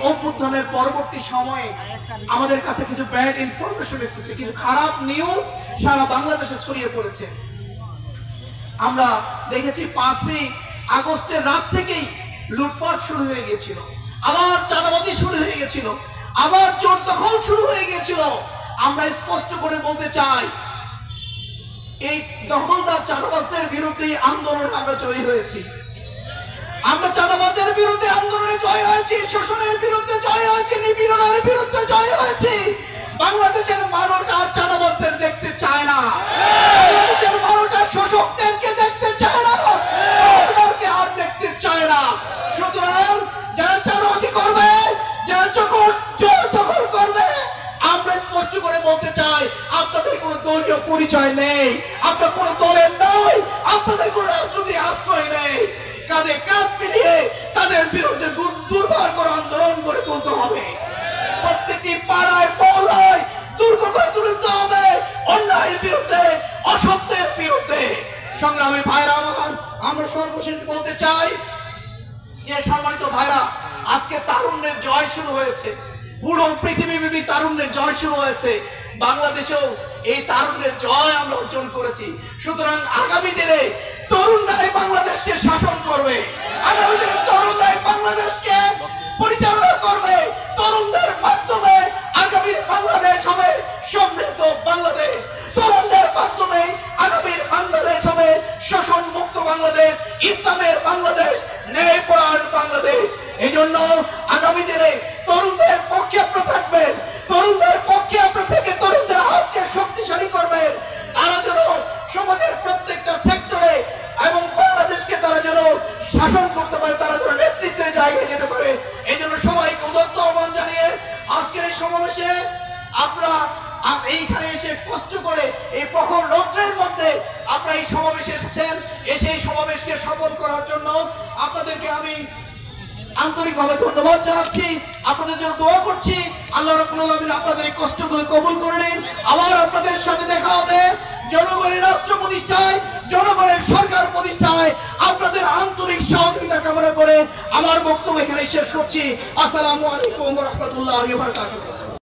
অভ্যুত্থানের পরবর্তী সময়ে আমাদের কাছে কিছু ব্যাড ইনফরমেশন এসেছে, কিছু খারাপ নিউজ সারা বাংলাদেশে ছড়িয়ে পড়েছে। আমরা দেখেছি 5ই আগস্টের রাত থেকেই লুটপাট শুরু হয়ে গিয়েছিল, আবার চাঁদাবাজি শুরু হয়ে গেছিল, আবার জোর দখল শুরু হয়ে গিয়েছিল। আমরা স্পষ্ট করে বলতে চাই, এই দখলদার চাঁদাবাজদের বিরুদ্ধে আন্দোলনে আমরা জয়ী হয়েছি। আমরা চাঁদাবাজের বিরুদ্ধে আন্দোলনে জয় হয়েছি, শোষণের বিরুদ্ধে জয় হয়েছি, নিপীড়নের বিরুদ্ধে জয় হয়েছি। বাংলাদেশের মানুষ আর চাঁদাবাজদের দেখতে চায় না, বাংলাদেশের মানুষ আর শোষকদেরকে দেখতে চায় না, দখলদারকে আর দেখতে চায় না। সুতরাং যারা চাঁদাবাজি করবে, যারা জোর দখল করবে, আমরা স্পষ্ট করে বলতে চাই, আপনাদের কোনো দলীয় পরিচয় নেই, আপনার কোনো দলের নয়, আপনাদের কোনো রাজনৈতিক আশ্রয় নেই। কাঁধে কাঁধ মিলিয়ে তাদের বিরুদ্ধে দুর্বার করে আন্দোলন করে তুলতে হবে। প্রত্যেকটি পাড়ায় মহল্লায় দুর্গ করে তুলতে হবে অন্যায়ের বিরুদ্ধে, অসত্যের বিরুদ্ধে। সংগ্রামী ভাইরা আমার, আমরা সর্বশেষ বলতে চাই যে সম্মানিত ভাইরা, আজকে তারুণ্যের জয় শুরু হয়েছে, পুরো পৃথিবীব্যাপী তারুণ্যের জয় শুরু হয়েছে। বাংলাদেশেও এই তারুণ্যের জয় আমরা অর্জন করেছি। সুতরাং আগামী দিনে তরুণরাই বাংলাদেশকে শাসন করবে, আগামী দিনে তরুণরাই বাংলাদেশকে পরিচালনা করবে। তরুণদের মাধ্যমে আগামীর বাংলাদেশ হবে সমৃদ্ধ বাংলাদেশ, তরুণদের মাধ্যমে আগামীর বাংলাদেশ হবে শোষণ মুক্ত বাংলাদেশ, ইসলামের বাংলাদেশ, ন্যায়পরায়ণ বাংলাদেশ। এই জন্য আগামী দিনে তরুণদের পক্ষে আপনারা থাকবেন, তরুণদের পক্ষে আপনারা থেকে তরুণদের হাতকে শক্তিশালী করবেন। তারা যেন সমাজের প্রত্যেকটা সেক্টরে এবং বাংলাদেশকে তারা যেন শাসন করতে পারে, তারা যেন নেতৃত্বের জায়গায় যেতে পারে। এই জন্য সবাইকে উদাত্ত আহ্বান জানিয়ে আজকের এই সমাবেশে আপনারা এইখানে এসে কষ্ট করে এই প্রখর রৌদ্রের মধ্যে আপনারা এই সমাবেশে এসেছেন, এসে এই সমাবেশকে সফল করার জন্য আপনাদেরকে আমি আন্তরিকভাবে ধন্যবাদ জানাচ্ছি, আপনাদের জন্য দোয়া করছি। আল্লাহ রাব্বুল আলামিন আপনাদের এই কষ্টগুলো কবুল করে নিন। আবার আপনাদের সাথে দেখা হবে জনগণের রাষ্ট্র প্রতিষ্ঠায়, জনগণের সরকার প্রতিষ্ঠায়। আপনাদের আন্তরিক সহযোগিতা কামনা করে আমার বক্তব্য এখানে শেষ করছি। আসসালামু আলাইকুম ওয়া রাহমাতুল্লাহি ওয়া বারাকাতুহু।